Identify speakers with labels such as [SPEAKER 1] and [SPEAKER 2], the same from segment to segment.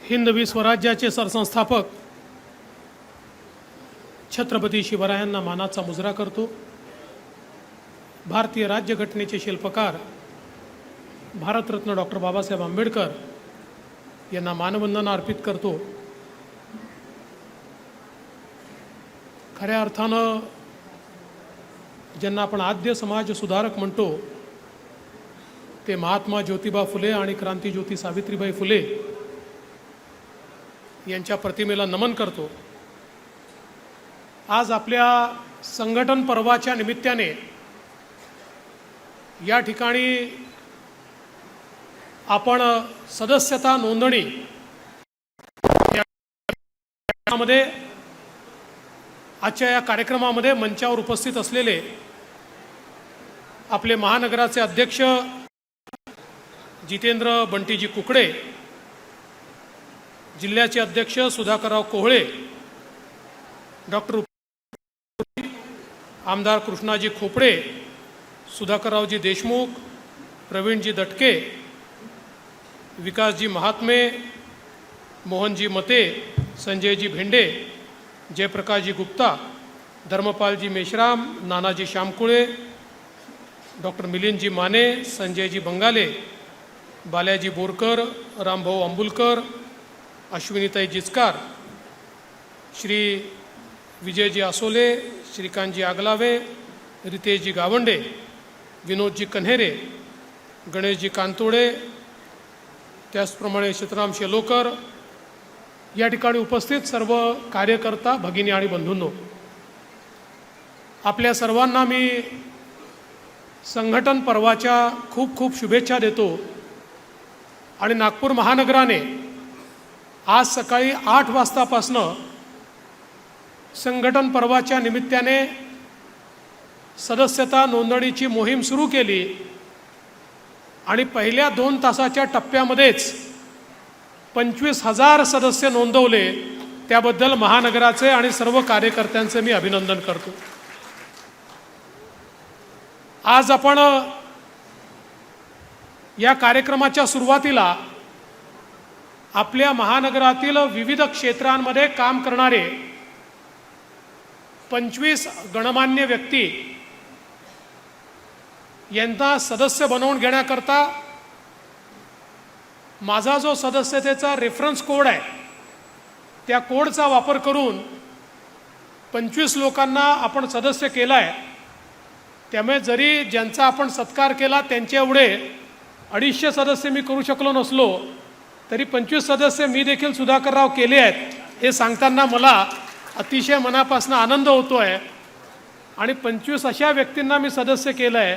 [SPEAKER 1] हिंदवी स्वराज्याचे सरसंस्थापक छत्रपती शिवरायांना मानाचा मुजरा करतो। भारतीय राज्यघटनेचे शिल्पकार भारतरत्न डॉक्टर बाबासाहेब आंबेडकर यांना मानवंदना अर्पित करतो। खऱ्या अर्थानं ज्यांना आपण आद्य समाज सुधारक म्हणतो ते महात्मा ज्योतिबा फुले आणि क्रांतिज्योती सावित्रीबाई फुले यांच्या प्रतिमेला नमन करतो। आज आपल्या संघटन पर्वाच्या निमित्ताने या ठिकाणी आपण सदस्यता नोंदणी यामध्ये आजच्या या कार्यक्रमामध्ये मंचावर उपस्थित असलेले आपले महानगराचे अध्यक्ष जितेंद्र बंटीजी कुकडे, जिल्ह्याचे अध्यक्ष सुधाकरराव कोहळे, डॉक्टर आमदार कृष्णाजी खोपडे, सुधाकररावजी देशमुख, प्रवीणजी दटके, विकासजी महात्मे, मोहनजी मते, संजयजी भेंडे, जयप्रकाशजी गुप्ता, धर्मपालजी मेश्राम, नानाजी श्यामकुळे, डॉक्टर मिलिंदजी माने, संजयजी बंगाले, बाल्याजी बोरकर, रामभाऊ अंबुलकर, अश्विनीताई जिचकार, श्री विजयजी आसोले, श्रीकांतजी आगलावे, रितेशजी गावंडे, विनोदजी कन्हेरे, गणेशजी कांतोडे, त्याचप्रमाणे सीताराम शेलोकर, या ठिकाणी उपस्थित सर्व कार्यकर्ता भगिनी आणि बंधूंनो, आपल्या सर्वांना मी संघटन पर्वाच्या खूप खूप शुभेच्छा देतो। आणि नागपूर महानगराने आज सकाळी 8 वाजतापासनं संघटन पर्वाच्या निमित्ताने सदस्यता नोंदणीची मोहीम सुरू केली आणि पहिल्या 2 तासाच्या टप्प्यामध्येच 25,000 सदस्य नोंदवले। त्याबद्दल महानगराचे आणि सर्व कार्यकर्त्यांचे मी अभिनंदन करतो। आज आपण या कार्यक्रमाच्या सुरुवातीला आपल्या महानगरातील विविध क्षेत्रांमध्ये काम करणारे 25 गणमान्य व्यक्ती यांना सदस्य बनवून घेण्याकरता माझा जो सदस्यतेचा रेफरन्स कोड आहे त्या कोडचा वापर करून 25 लोकांना आपण सदस्य केला आहे। त्यामुळे जरी ज्यांचा आपण सत्कार केला त्यांच्या एवढे 250 सदस्य मी करू शकलो नसलो तरी 25 सदस्य मी देखील सुधाकरराव केले आहेत हे सांगताना मला अतिशय मनापासून आनंद होतो आहे। आणि 25 अशा व्यक्तींना मी सदस्य केलं आहे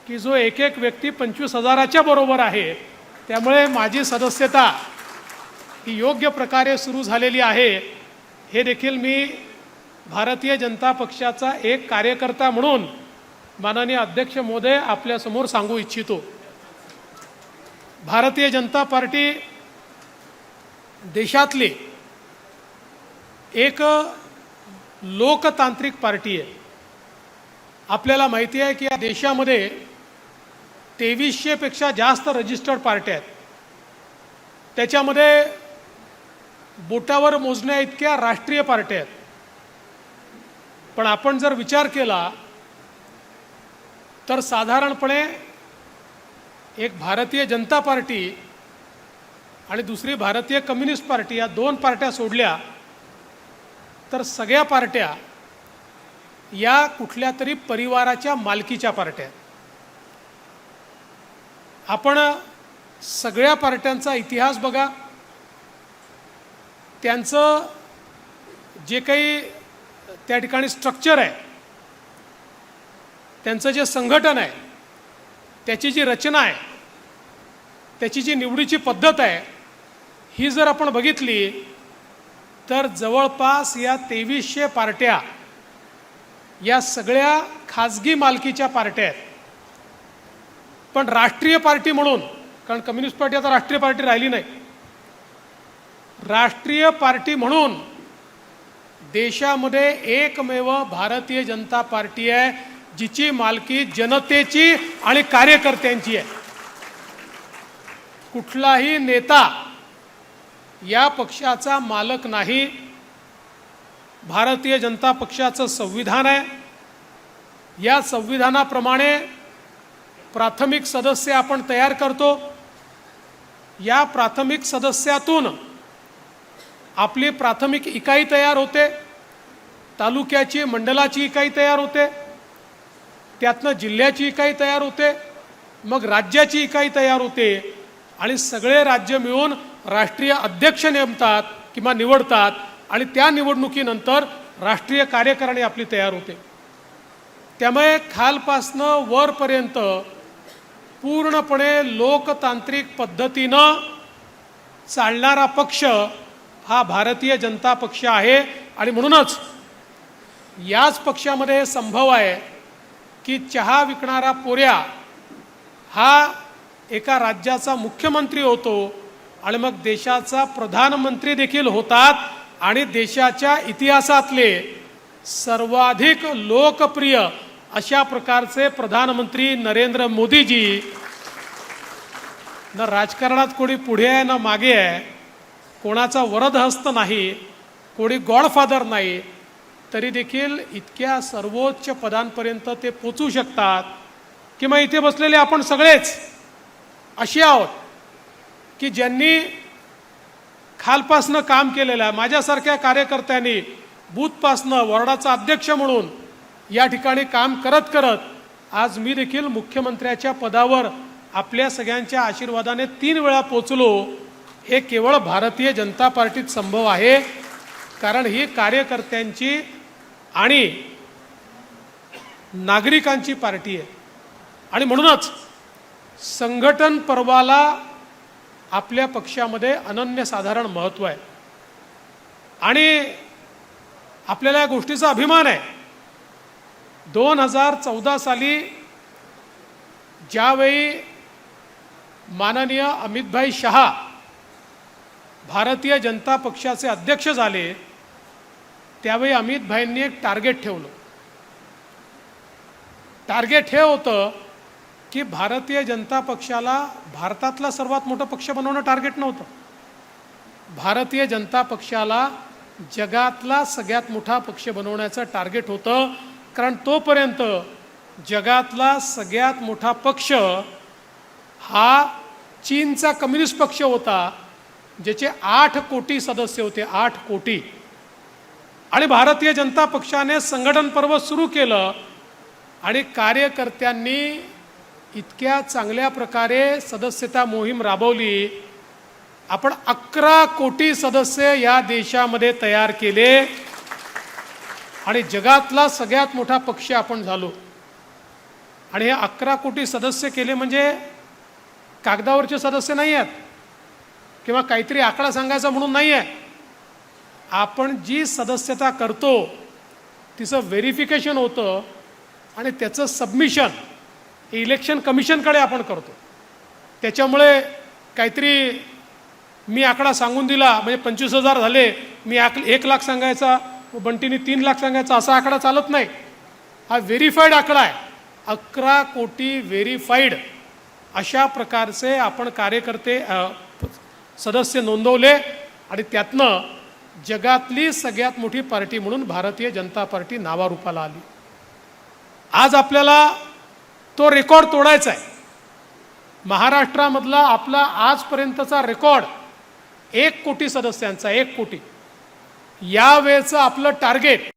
[SPEAKER 1] की जो एक एक व्यक्ती 25,000च्या बरोबर आहे। त्यामुळे माझी सदस्यता ही योग्य प्रकारे सुरू झालेली आहे हे देखील मी भारतीय जनता पक्षाचा एक कार्यकर्ता म्हणून माननीय अध्यक्ष महोदय आपल्यासमोर सांगू इच्छितो। भारतीय जनता पार्टी देशातली एक लोकतांत्रिक पार्टी आहे। आपल्याला माहिती आहे की या देशामध्ये 2300 पेक्षा जास्त रजिस्टर्ड पार्ट्या आहेत। त्याच्यामध्ये बोटावर मोजण्या इतक्या राष्ट्रीय पार्ट्या आहेत। पण आपण जर विचार केला तर साधारणपणे एक भारतीय जनता पार्टी आणि दुसरी भारतीय कम्युनिस्ट पार्टी या 2 पार्ट्या सोडल्या तर सगळ्या पार्ट्या या कुठल्या तरी परिवाराच्या मालकीच्या पार्ट्या आहेत। आपण सगळ्या पार्ट्यांचा इतिहास बघा, त्यांचं जे काही त्या ठिकाणी स्ट्रक्चर आहे, त्यांचं जे संघटन आहे, त्याची जी रचना आहे, त्याची जी निवडीची पद्धत आहे, ही जर आपण बघितली तर जवळपास या 2300 पार्ट्या या सगळ्या खाजगी मालकीच्या पार्ट्या आहेत। पण राष्ट्रीय पार्टी म्हणून, कारण कम्युनिस्ट पार्टी आता राष्ट्रीय पार्टी राहिली नाही, राष्ट्रीय पार्टी म्हणून देशामध्ये एकमेव भारतीय जनता पार्टी आहे जिची मालकी जनतेची आणि कार्यकर्त्यांची आहे। कुठलाही नेता या पक्षाचा मालक नाही. भारतीय जनता पक्षाचं संविधान आहे. या संविधानाप्रमाणे प्राथमिक सदस्य आपण तयार करतो. या प्राथमिक सदस्यातून आपली प्राथमिक इकाई तयार होते, तालुक्याची मंडलाची इकाई तयार होते, त्यातनं जिल्ह्याची इकाई तयार होते, मग राज्याची इकाई तयार होते आणि सगळे राज्य मिळून राष्ट्रीय अध्यक्ष नेमतात किंवा निवडतात आणि त्या निवडणुकीनंतर राष्ट्रीय कार्यकारिणी आपली तयार होते. त्यामुळे खालपासनं वरपर्यंत पूर्णपणे लोकतांत्रिक पद्धतीनं चालणारा पक्ष हा भारतीय जनता पक्ष आहे. आणि म्हणूनच याच पक्षामध्ये संभव आहे की चहा विकणारा पोऱ्या हा एका राज्याचा मुख्यमंत्री होतो आणि मग देशाचा प्रधानमंत्री देखील होतात आणि देशाच्या इतिहासातले सर्वाधिक लोकप्रिय अशा प्रकारचे प्रधानमंत्री नरेंद्र मोदीजी न राजकारणात कोणी पुढे आहे ना मागे आहे, कोणाचा वरदहस्त नाही, कोणी गॉडफादर नाही, तरी देखील इतक्या सर्वोच्च पदांपर्यंत ते पोचू शकतात. किंवा इथे बसलेले आपण सगळेच अशी आहोत की ज्यांनी खालपासनं काम केलेलं आहे. माझ्यासारख्या कार्यकर्त्यांनी बूथपासनं वॉर्डाचा अध्यक्ष म्हणून या ठिकाणी काम करत करत आज मी देखील मुख्यमंत्र्याच्या पदावर आपल्या सगळ्यांच्या आशीर्वादाने 3 वेळा पोचलो. हे केवळ भारतीय जनता पार्टीत संभव आहे, कारण ही कार्यकर्त्यांची आणि नागरिकांची पार्टी आहे. आणि म्हणूनच संघटन पर्वाला आपल्या पक्षामध्ये अनन्यसाधारण महत्त्व आहे आणि आपल्याला या गोष्टीचा अभिमान आहे. 2014 साली ज्यावेळी माननीय अमितभाई शहा भारतीय जनता पक्षाचे अध्यक्ष झाले त्यावेळी अमितभाईंनी एक टार्गेट ठेवलं. टार्गेट हे होतं की भारतीय जनता पक्षाला भारतातला सर्वात मोठा पक्ष बनवणं टार्गेट नव्हतं. भारतीय जनता पक्षाला जगातला सगळ्यात मोठा पक्ष बनवण्याचं टार्गेट होतं, कारण तोपर्यंत जगातला सगळ्यात मोठा पक्ष हा चीनचा कम्युनिस्ट पक्ष होता, ज्याचे 8 कोटी सदस्य होते. 8 कोटी. आणि भारतीय जनता पक्षाने संघटन पर्व सुरू केलं आणि कार्यकर्त्यांनी इतक्या चांगल्या प्रकारे सदस्यता मोहीम राबवली. आपण 11 कोटी सदस्य या देशामध्ये तयार केले आणि जगातला सगळ्यात मोठा पक्ष आपण झालो. आणि हे 11 कोटी सदस्य केले म्हणजे कागदावरचे सदस्य नाही आहेत किंवा काहीतरी आकडा सांगायचा म्हणून नाही आहे. आपण जी सदस्यता करतो तिचं व्हेरिफिकेशन होतं आणि त्याचं सबमिशन इलेक्शन कमिशनकडे आपण करतो. त्याच्यामुळे काहीतरी मी आकडा सांगून दिला म्हणजे 25,000 झाले, मी 1 लाख सांगायचा, बंटीने 3 लाख सांगायचा, असा आकडा चालत नाही. हा व्हेरीफाईड आकडा आहे. 11 कोटी व्हेरीफाईड अशा प्रकारचे आपण कार्यकर्ते सदस्य नोंदवले आणि त्यातनं जगातली सगळ्यात मोठी पार्टी म्हणून भारतीय जनता पार्टी नावारूपाला आली. आज आपल्याला तो रेकॉर्ड तोडायचा आहे. महाराष्ट्रामधला आपला आजपर्यंतचा रेकॉर्ड 1 कोटी सदस्यांचा. 1 कोटी. यावेळेचं आपलं टार्गेट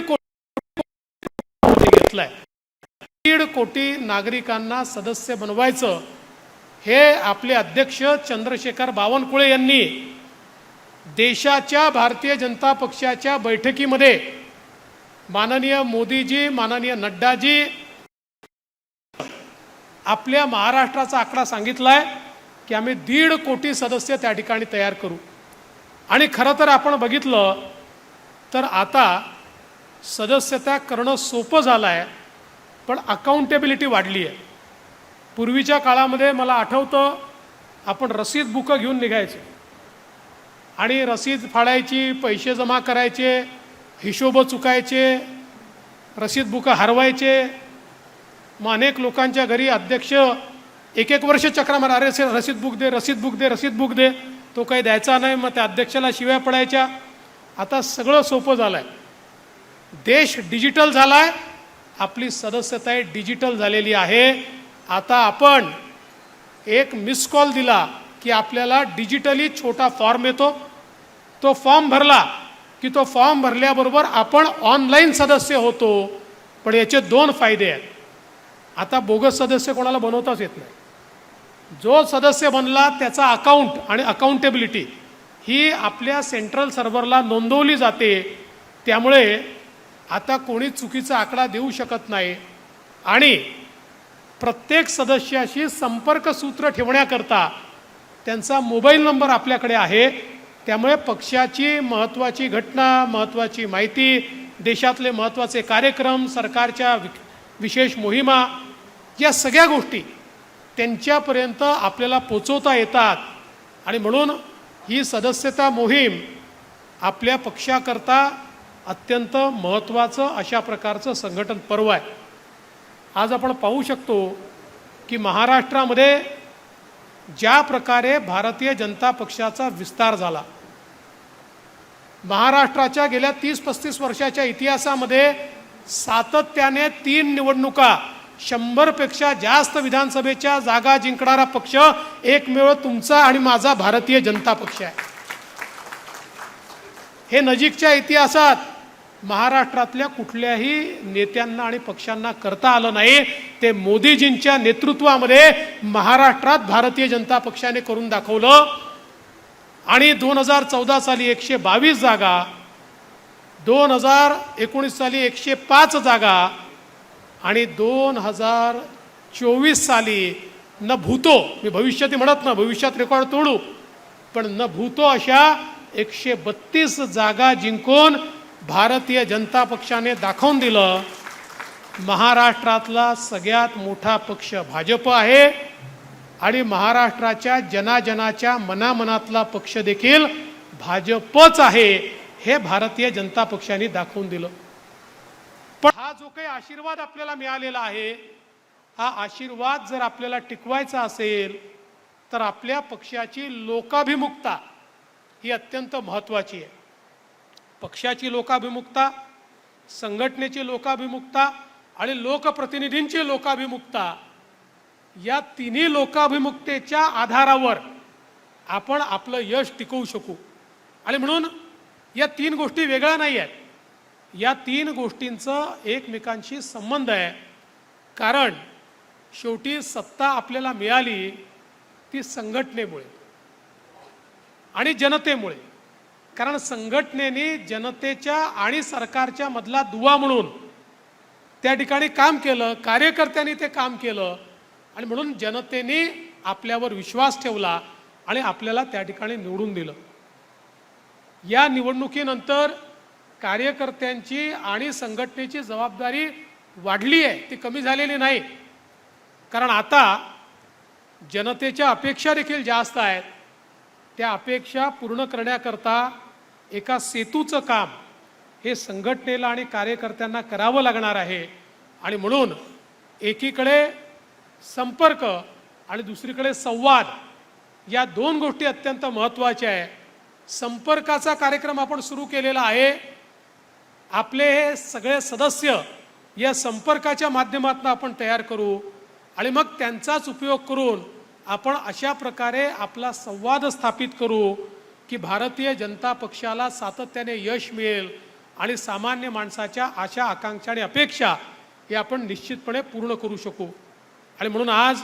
[SPEAKER 1] 1 घेतलंय. 1.5 कोटी नागरिकांना सदस्य बनवायचं हे आपले अध्यक्ष चंद्रशेखर बावनकुळे यांनी देशाच्या भारतीय जनता पक्षाच्या बैठकीमध्ये माननीय मोदीजी, माननीय नड्डाजी आपल्या महाराष्ट्राचा आकडा सांगितलाय की आम्ही 1.5 कोटी सदस्य त्या ठिकाणी तयार करू. आणि खरं तर आपण बघितलं तर आता सदस्यता करणं सोपं झालं आहे, पण अकाउंटेबिलिटी वाढली आहे. पूर्वीच्या काळामध्ये मला आठवतं आपण रसीद बुकं घेऊन निघायचे आणि रसीद फाडायची, पैसे जमा करायचे, हिशोब चुकायचे, रसीद बुकं हरवायचे. मग अनेक लोकांच्या घरी अध्यक्ष 1-1 वर्ष चक्रा मारा, अरे रसीद बुक दे, रसीद बुक दे, रसीद बुक दे. तो काही द्यायचा नाही, मग त्या अध्यक्षाला शिव्या पडायच्या. आता सगळं सोपं झालं आहे. देश डिजिटल झाला आहे, आपली सदस्यता डिजिटल झालेली आहे. आता आपण एक मिस कॉल दिला की आपल्याला डिजिटली छोटा फॉर्म येतो. तो फॉर्म भरला की तो फॉर्म भरल्याबरोबर आपण ऑनलाईन सदस्य होतो. पण याचे 2 फायदे आहेत. आता बोगस सदस्य कोणाला बनवताच येत नाही. जो सदस्य बनला त्याचा अकाउंट आणि अकाउंटेबिलिटी ही आपल्या सेंट्रल सर्व्हरला नोंदवली जाते. त्यामुळे आता कोणी चुकीचा आकडा देऊ शकत नाही. आणि प्रत्येक सदस्याशी संपर्क सूत्र ठेवण्याकरता त्यांचा मोबाईल नंबर आपल्याकडे आहे. त्यामुळे पक्षाची महत्त्वाची घटना, महत्त्वाची माहिती, देशातले महत्त्वाचे कार्यक्रम, सरकारच्या विशेष मोहिमा, या सगळ्या गोष्टी त्यांच्यापर्यंत आपल्याला पोचवता येतात. आणि म्हणून ही सदस्यता मोहीम आपल्या पक्षाकरता अत्यंत महत्त्वाचं अशा प्रकारचं संघटन पर्व आहे. आज आपण पाहू शकतो की महाराष्ट्रामध्ये ज्या प्रकारे भारतीय जनता पक्षाचा विस्तार झाला, महाराष्ट्राच्या गेल्या 30-35 वर्षाच्या इतिहासामध्ये सातत्याने 3 निवडणुका 100पेक्षा जास्त विधानसभेच्या जागा जिंकणारा पक्ष एकमेव तुमचा आणि माझा भारतीय जनता पक्ष आहे. हे नजीकच्या इतिहासात महाराष्ट्रातल्या कुठल्याही नेत्यांना आणि पक्षांना करता आलं नाही. ते मोदीजींच्या नेतृत्वामध्ये महाराष्ट्रात भारतीय जनता पक्षाने करून दाखवलं. आणि 2014 साली 122 जागा, 2019 साली 105 जागा आणि 2024 साली न भूतो, मी भविष्यात म्हणत ना, भविष्यात रेकॉर्ड तोडू, पण न भूतो अशा 132 जागा जिंकून भारतीय जनता पक्षाने दाखवून दिलं महाराष्ट्रातला सगळ्यात मोठा पक्ष भाजप आहे. आणि महाराष्ट्राच्या जनाजनाच्या मनामनातला पक्ष देखील भाजपच आहे, हे भारतीय जनता पक्षाने दाखवून दिलं. पण हा जो काही आशीर्वाद आपल्याला मिळालेला आहे, हा आशीर्वाद जर आपल्याला टिकवायचा असेल तर आपल्या पक्षाची लोकाभिमुखता ही अत्यंत महत्त्वाची आहे. पक्षाची लोकाभिमुखता, संघटनेची लोकाभिमुखता आणि लोकप्रतिनिधींची लोकाभिमुखता, या तिन्ही लोकाभिमुखतेच्या आधारावर आपण आपलं यश टिकवू शकू. आणि म्हणून या 3 गोष्टी वेगळ्या नाही आहेत. या 3 गोष्टींचं एकमेकांशी संबंध आहे. कारण शेवटी सत्ता आपल्याला मिळाली ती संघटनेमुळे आणि जनतेमुळे. कारण संघटनेने जनतेच्या आणि सरकारच्या मधला दुवा म्हणून त्या ठिकाणी काम केलं, कार्यकर्त्यांनी ते काम केलं. आणि म्हणून जनतेने आपल्यावर विश्वास ठेवला आणि आपल्याला त्या ठिकाणी निवडून दिलं. या निवडणुकीनंतर कार्यकर्त्यांची आणि संघटनेची जबाबदारी वाढली आहे, ती कमी झालेली नाही. कारण आता जनतेच्या अपेक्षा देखील जास्त आहेत. त्या अपेक्षा पूर्ण करण्याकरता एका सेतूचं काम हे संघटनेला आणि कार्यकर्त्यांना करावं लागणार आहे. आणि म्हणून एकीकडे संपर्क आणि दुसरीकडे संवाद, या 2 गोष्टी अत्यंत महत्त्वाच्या आहे. संपर्काचा कार्यक्रम आपण सुरू केलेला आहे. आपले हे सगळे सदस्य या संपर्काच्या माध्यमातून आपण तयार करू आणि मग त्यांचाच उपयोग करून आपण अशा प्रकारे आपला संवाद स्थापित करू की भारतीय जनता पक्षाला सातत्याने यश मिळेल आणि सामान्य माणसाच्या आशा, आकांक्षा आणि अपेक्षा हे आपण निश्चितपणे पूर्ण करू शकू. आणि म्हणून आज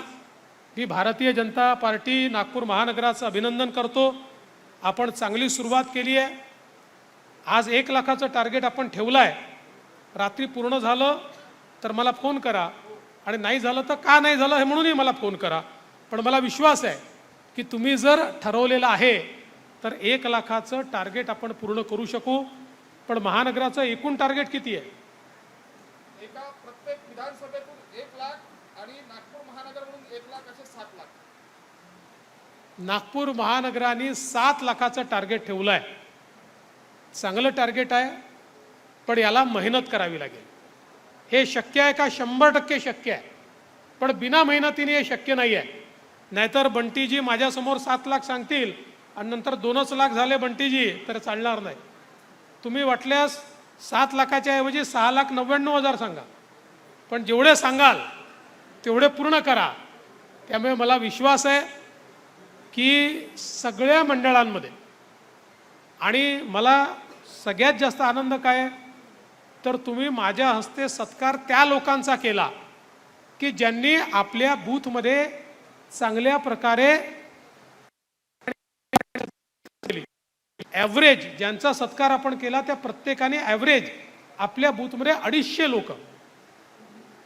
[SPEAKER 1] मी भारतीय जनता पार्टी नागपूर महानगराचं अभिनंदन करतो. आपण चांगली सुरुवात केली आहे. आज 1 लाखाचं टार्गेट आपण ठेवलं आहे. रात्री पूर्ण झालं तर मला फोन करा, आणि नाही झालं तर का नाही झालं हे म्हणूनही मला फोन करा. पण मला विश्वास आहे की तुम्ही जर ठरवलेलं आहे तर 1 लाखाचं टार्गेट आपण पूर्ण करू शकू. पण महानगराचं एकूण टार्गेट किती आहे?
[SPEAKER 2] एका प्रत्येक विधानसभेतून 1 लाख आणि नागपूर महानगर म्हणून 1 लाख असे 7 लाख.
[SPEAKER 1] नागपूर महानगराने 7 लाखाचं टार्गेट ठेवलं आहे. चांगलं टार्गेट आहे, पण याला मेहनत करावी लागेल. हे शक्य आहे का? 100% शक्य आहे. पण बिना मेहनतीने हे शक्य नाही आहे. नाहीतर बंटीजी माझ्यासमोर 7 लाख सांगतील आणि नंतर 2च लाख झाले बंटीजी तर चालणार नाही. तुम्ही वाटल्यास 7 लाखाच्या ऐवजी 6,99,000 सांगा, पण जेवढे सांगाल तेवढे पूर्ण करा. त्यामुळे मला विश्वास आहे की सगळ्या मंडळांमध्ये, आणि मला सगळ्यात जास्त आनंद काय आहे तर तुम्ही माझ्या हस्ते सत्कार त्या लोकांचा केला की ज्यांनी आपल्या बूथमध्ये चांगल्या प्रकारे ॲव्हरेज, ज्यांचा सत्कार आपण केला त्या प्रत्येकाने ॲव्हरेज आपल्या बूथमध्ये 250 लोक,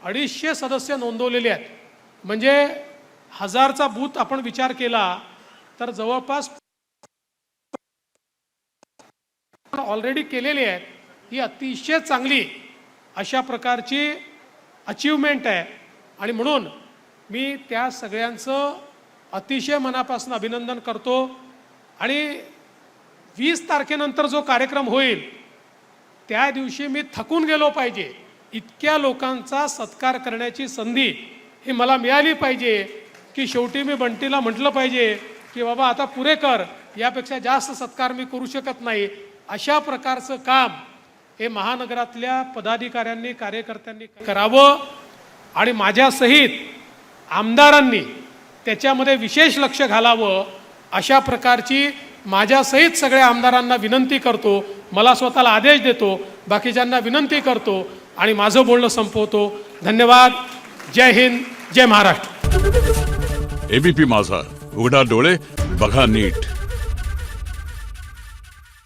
[SPEAKER 1] 250 सदस्य नोंदवलेले आहेत. म्हणजे 1000चा बूथ आपण विचार केला तर जवळपास ऑलरेडी केलेली आहेत. ही अतिशय चांगली अशा प्रकारची अचीवमेंट आहे, आणि म्हणून मी त्या सगळ्यांचं अतिशय मनापासून अभिनंदन करतो. आणि 20 तारखेनंतर जो कार्यक्रम होईल त्या दिवशी मी थकून गेलो पाहिजे, इतक्या लोकांचा सत्कार करण्याची संधी ही मला मिळाली पाहिजे की शेवटी मी बंटीला म्हटलं पाहिजे की बाबा आता पुरे कर, यापेक्षा जास्त सत्कार मी करू शकत नाही. अशा प्रकारचं काम हे महानगरातल्या पदाधिकाऱ्यांनी, कार्यकर्त्यांनी करावं, आणि माझ्यासहित आमदारांनी त्याच्यामध्ये विशेष लक्ष घालावं. अशा प्रकारची माझ्यासहित सगळ्या आमदारांना विनंती करतो. मला स्वतःला आदेश देतो, बाकीच्यांना विनंती करतो आणि माझं बोलणं संपवतो. धन्यवाद. जय हिंद, जय महाराष्ट्र.
[SPEAKER 3] एबीपी माझा, उघडा डोळे बघा नीट.